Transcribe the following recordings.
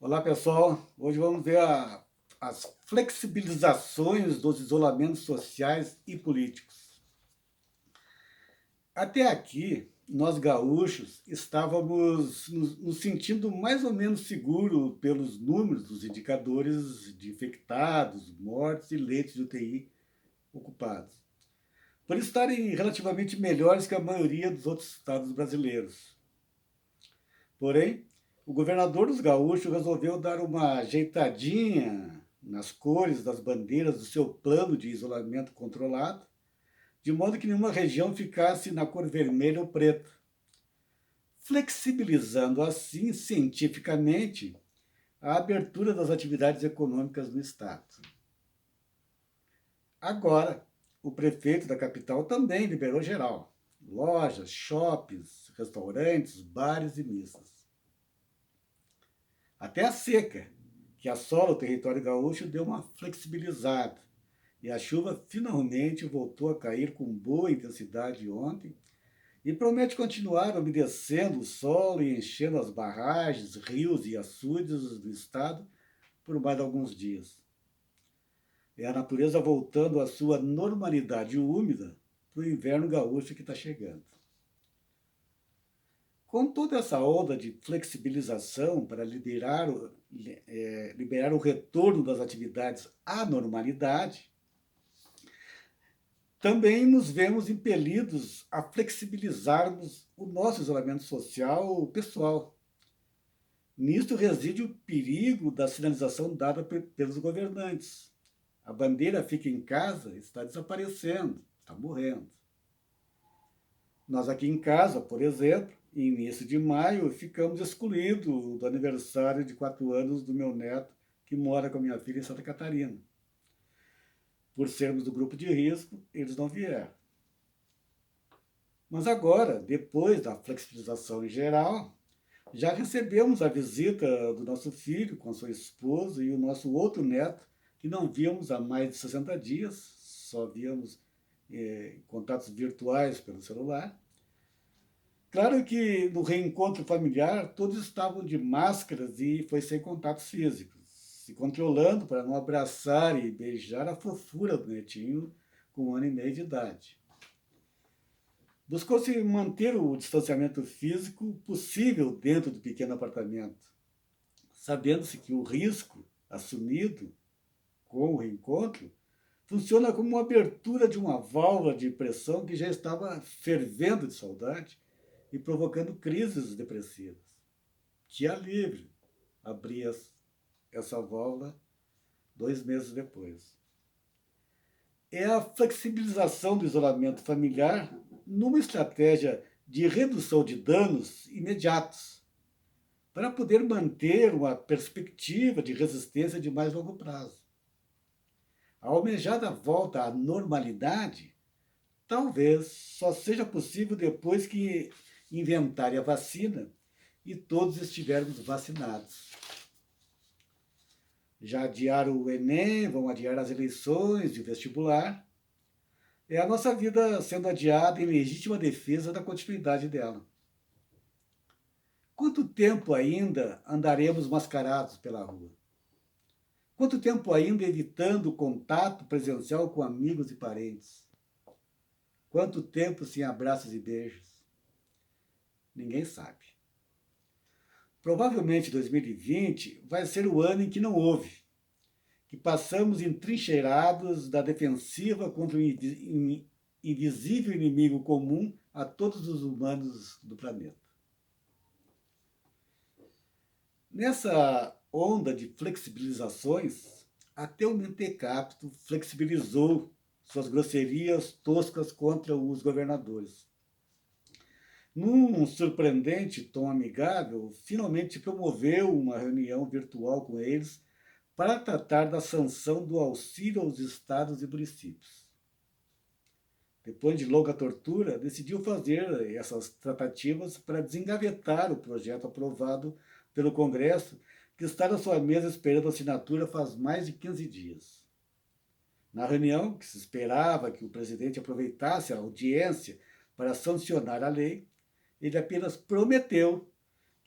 Olá pessoal, hoje vamos ver as flexibilizações dos isolamentos sociais e políticos. Até aqui, nós gaúchos estávamos nos sentindo mais ou menos seguros pelos números dos indicadores de infectados, mortes e leitos de UTI ocupados, por estarem relativamente melhores que a maioria dos outros estados brasileiros. Porém, o governador dos gaúchos resolveu dar uma ajeitadinha nas cores das bandeiras do seu plano de isolamento controlado, de modo que nenhuma região ficasse na cor vermelha ou preta, flexibilizando assim cientificamente a abertura das atividades econômicas no estado. Agora, o prefeito da capital também liberou geral: lojas, shoppings, restaurantes, bares e missas. Até a seca, que assola o território gaúcho, deu uma flexibilizada. E a chuva finalmente voltou a cair com boa intensidade ontem e promete continuar umedecendo o solo e enchendo as barragens, rios e açudes do estado por mais alguns dias. É a natureza voltando à sua normalidade úmida para o inverno gaúcho que está chegando. Com toda essa onda de flexibilização para liberar o retorno das atividades à normalidade, também nos vemos impelidos a flexibilizarmos o nosso isolamento social pessoal. Nisto reside o perigo da sinalização dada pelos governantes. A bandeira fica em casa está desaparecendo, está morrendo. Nós aqui em casa, por exemplo, início de maio, ficamos excluídos do aniversário de 4 anos do meu neto, que mora com a minha filha em Santa Catarina. Por sermos do grupo de risco, eles não vieram. Mas agora, depois da flexibilização em geral, já recebemos a visita do nosso filho com a sua esposa e o nosso outro neto, que não víamos há mais de 60 dias, só víamos contatos virtuais pelo celular. Claro que no reencontro familiar todos estavam de máscaras e foi sem contatos físicos, se controlando para não abraçar e beijar a fofura do netinho com 1 ano e meio de idade. Buscou-se manter o distanciamento físico possível dentro do pequeno apartamento, sabendo-se que o risco assumido com o reencontro funciona como uma abertura de uma válvula de pressão que já estava fervendo de saudade e provocando crises depressivas. Que alívio abrir essa válvula 2 meses depois. É a flexibilização do isolamento familiar numa estratégia de redução de danos imediatos, para poder manter uma perspectiva de resistência de mais longo prazo. A almejada volta à normalidade talvez só seja possível depois que inventarem a vacina e todos estivermos vacinados. Já adiaram o Enem, vão adiar as eleições e o vestibular. É a nossa vida sendo adiada em legítima defesa da continuidade dela. Quanto tempo ainda andaremos mascarados pela rua? Quanto tempo ainda evitando o contato presencial com amigos e parentes? Quanto tempo sem abraços e beijos? Ninguém sabe. Provavelmente 2020 vai ser o ano em que não houve, que passamos entrincheirados da defensiva contra o invisível inimigo comum a todos os humanos do planeta. Nessa onda de flexibilizações, até o Mentecapto flexibilizou suas grosserias toscas contra os governadores. Num surpreendente tom amigável, finalmente promoveu uma reunião virtual com eles para tratar da sanção do auxílio aos estados e municípios. Depois de longa tortura, decidiu fazer essas tratativas para desengavetar o projeto aprovado pelo Congresso, que está na sua mesa esperando assinatura faz mais de 15 dias. Na reunião, que se esperava que o presidente aproveitasse a audiência para sancionar a lei, ele apenas prometeu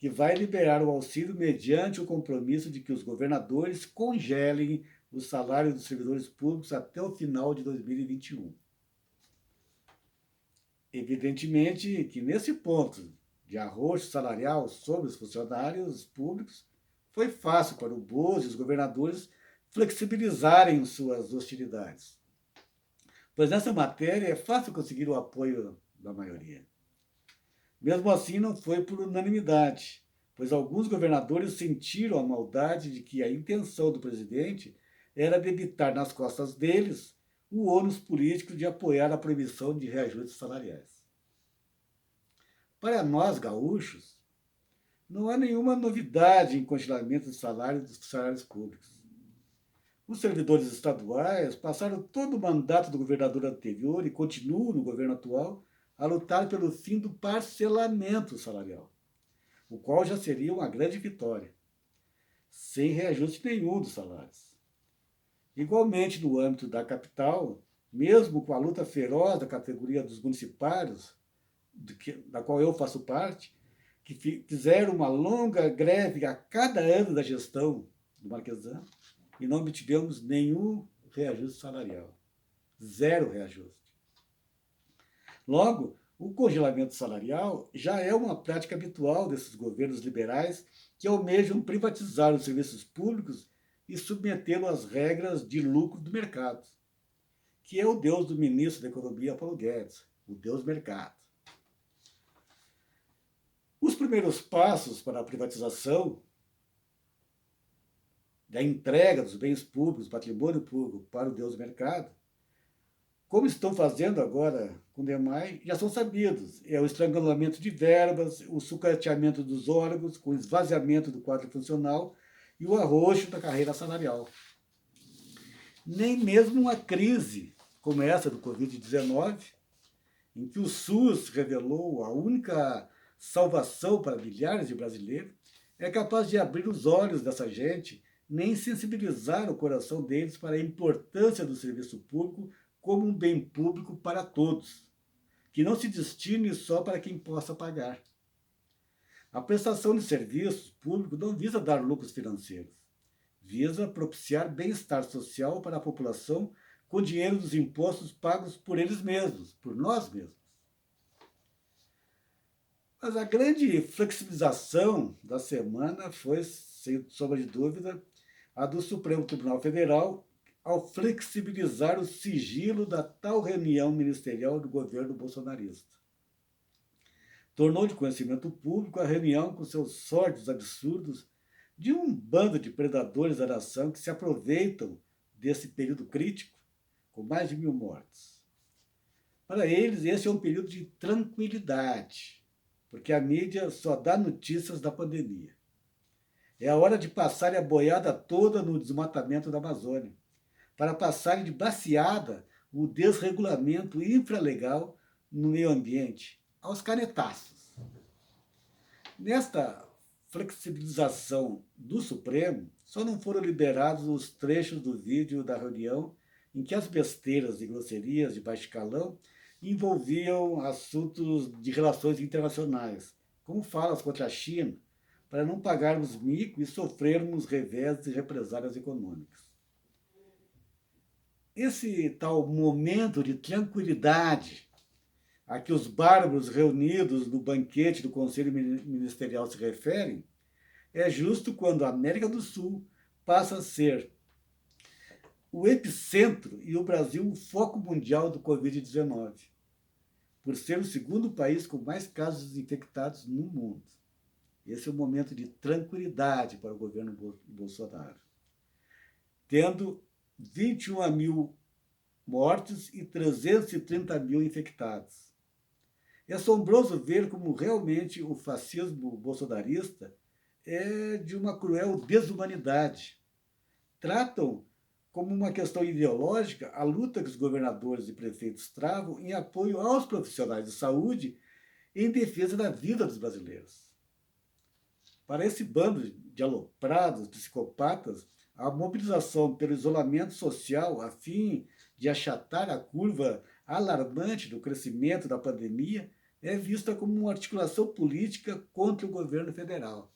que vai liberar o auxílio mediante o compromisso de que os governadores congelem o salário dos servidores públicos até o final de 2021. Evidentemente que nesse ponto de arroxo salarial sobre os funcionários públicos, foi fácil para o Bozo e os governadores flexibilizarem suas hostilidades, pois nessa matéria é fácil conseguir o apoio da maioria. Mesmo assim, não foi por unanimidade, pois alguns governadores sentiram a maldade de que a intenção do presidente era debitar nas costas deles o ônus político de apoiar a proibição de reajustes salariais. Para nós, gaúchos, não há nenhuma novidade em congelamento de salários dos funcionários públicos. Os servidores estaduais passaram todo o mandato do governador anterior e continuam no governo atual a lutar pelo fim do parcelamento salarial, o qual já seria uma grande vitória, sem reajuste nenhum dos salários. Igualmente, no âmbito da capital, mesmo com a luta feroz da categoria dos municipários, da qual eu faço parte, que fizeram uma longa greve a cada ano da gestão do Marquesano, e não obtivemos nenhum reajuste salarial. Zero reajuste. Logo, o congelamento salarial já é uma prática habitual desses governos liberais que almejam privatizar os serviços públicos e submetê-los às regras de lucro do mercado, que é o deus do ministro da Economia, Paulo Guedes, o deus mercado. Os primeiros passos para a privatização, da entrega dos bens públicos, patrimônio público para o deus mercado, como estão fazendo agora com o DEMAI, já são sabidos. É o estrangulamento de verbas, o sucateamento dos órgãos, com o esvaziamento do quadro funcional e o arroxo da carreira salarial. Nem mesmo uma crise como essa do Covid-19, em que o SUS revelou a única salvação para milhares de brasileiros, é capaz de abrir os olhos dessa gente, nem sensibilizar o coração deles para a importância do serviço público como um bem público para todos, que não se destine só para quem possa pagar. A prestação de serviços públicos não visa dar lucros financeiros, visa propiciar bem-estar social para a população com dinheiro dos impostos pagos por eles mesmos, por nós mesmos. Mas a grande flexibilização da semana foi, sem sombra de dúvida, a do Supremo Tribunal Federal, ao flexibilizar o sigilo da tal reunião ministerial do governo bolsonarista. Tornou de conhecimento público a reunião com seus sórdidos absurdos de um bando de predadores da nação que se aproveitam desse período crítico, com mais de 1.000 mortes. Para eles, esse é um período de tranquilidade, porque a mídia só dá notícias da pandemia. É a hora de passarem a boiada toda no desmatamento da Amazônia, para passarem de baseada o desregulamento infralegal no meio ambiente, aos canetaços. Nesta flexibilização do Supremo, só não foram liberados os trechos do vídeo da reunião em que as besteiras e grosserias de baixo calão envolviam assuntos de relações internacionais, como falas contra a China, para não pagarmos mico e sofrermos revés e represálias econômicas. Esse tal momento de tranquilidade a que os bárbaros reunidos no banquete do Conselho Ministerial se referem, é justo quando a América do Sul passa a ser o epicentro e o Brasil o foco mundial do Covid-19, por ser o segundo país com mais casos infectados no mundo. Esse é um momento de tranquilidade para o governo Bolsonaro, tendo 21.000 mortes e 330.000 infectados. É assombroso ver como realmente o fascismo bolsonarista é de uma cruel desumanidade. Tratam como uma questão ideológica a luta que os governadores e prefeitos travam em apoio aos profissionais de saúde em defesa da vida dos brasileiros. Para esse bando de aloprados, psicopatas, a mobilização pelo isolamento social a fim de achatar a curva alarmante do crescimento da pandemia é vista como uma articulação política contra o governo federal.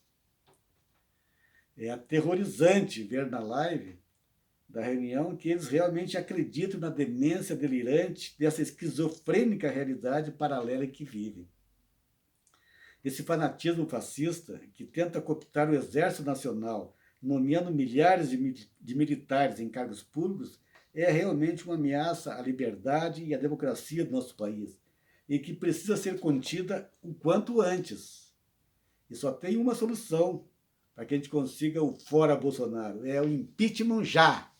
É aterrorizante ver na live da reunião que eles realmente acreditam na demência delirante dessa esquizofrênica realidade paralela em que vivem. Esse fanatismo fascista que tenta cooptar o Exército Nacional, nomeando milhares de militares em cargos públicos, é realmente uma ameaça à liberdade e à democracia do nosso país e que precisa ser contida o quanto antes. E só tem uma solução para que a gente consiga o fora Bolsonaro, é o impeachment já.